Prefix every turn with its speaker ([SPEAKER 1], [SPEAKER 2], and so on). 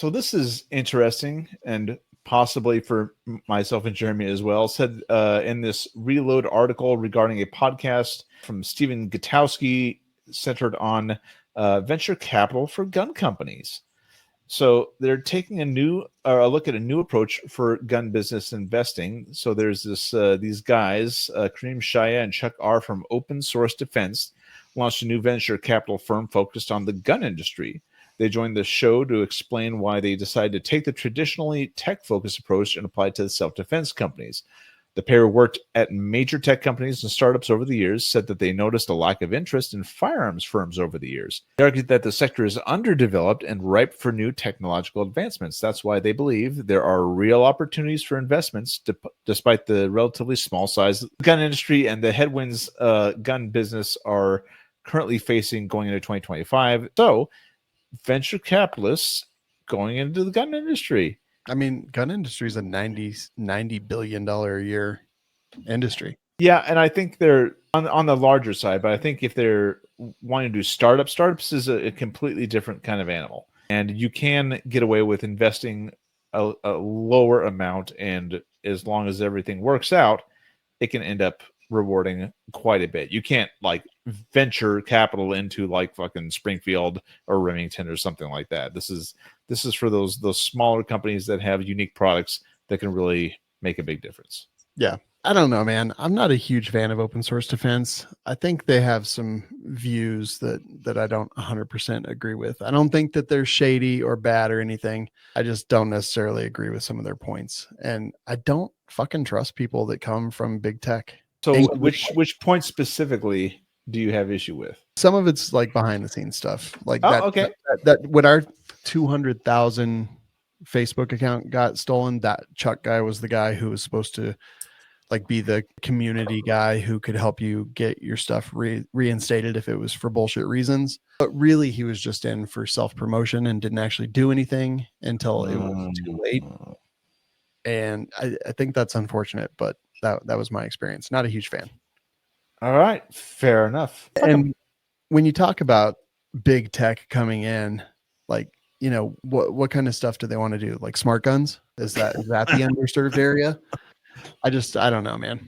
[SPEAKER 1] So this is interesting, and possibly for myself and Jeremy as well. Said in this Reload article regarding a podcast from Stephen Gutowski centered on venture capital for gun companies. So they're taking a look at a new approach for gun business investing. So there's these guys, Kareem Shaya and Chuck R from Open Source Defense, launched a new venture capital firm focused on the gun industry. They joined the show to explain why they decided to take the traditionally tech-focused approach and apply it to the self-defense companies. The pair worked at major tech companies and startups over the years, said that they noticed a lack of interest in firearms firms over the years. They argued that the sector is underdeveloped and ripe for new technological advancements. That's why they believe there are real opportunities for investments despite the relatively small size of the gun industry and the headwinds gun business are currently facing going into 2025. So, venture capitalists going into the gun industry.
[SPEAKER 2] I mean, gun industry is a $90 billion a year industry.
[SPEAKER 1] Yeah, and I think they're on the larger side, but I think if they're wanting to do startups is a completely different kind of animal. And you can get away with investing a lower amount, and as long as everything works out, it can end up rewarding quite a bit. You can't like venture capital into like fucking Springfield or Remington or something like that. This is for those smaller companies that have unique products that can really make a big difference.
[SPEAKER 2] Yeah. I don't know, man. I'm not a huge fan of open source defense. I think they have some views that I don't 100% agree with. I don't think that they're shady or bad or anything. I just don't necessarily agree with some of their points. And I don't fucking trust people that come from big tech.
[SPEAKER 1] So which point specifically do you have issue with?
[SPEAKER 2] Some of it's like behind the scenes stuff. Like that when our 200,000 Facebook account got stolen, that Chuck guy was the guy who was supposed to like be the community guy who could help you get your stuff reinstated if it was for bullshit reasons. But really he was just in for self-promotion and didn't actually do anything until it was too late. And I think that's unfortunate, but that was my experience. Not a huge fan.
[SPEAKER 1] All right, fair enough.
[SPEAKER 2] And when you talk about big tech coming in, like, you know, what kind of stuff do they want to do? Like smart guns? Is that the underserved area? I don't know, man.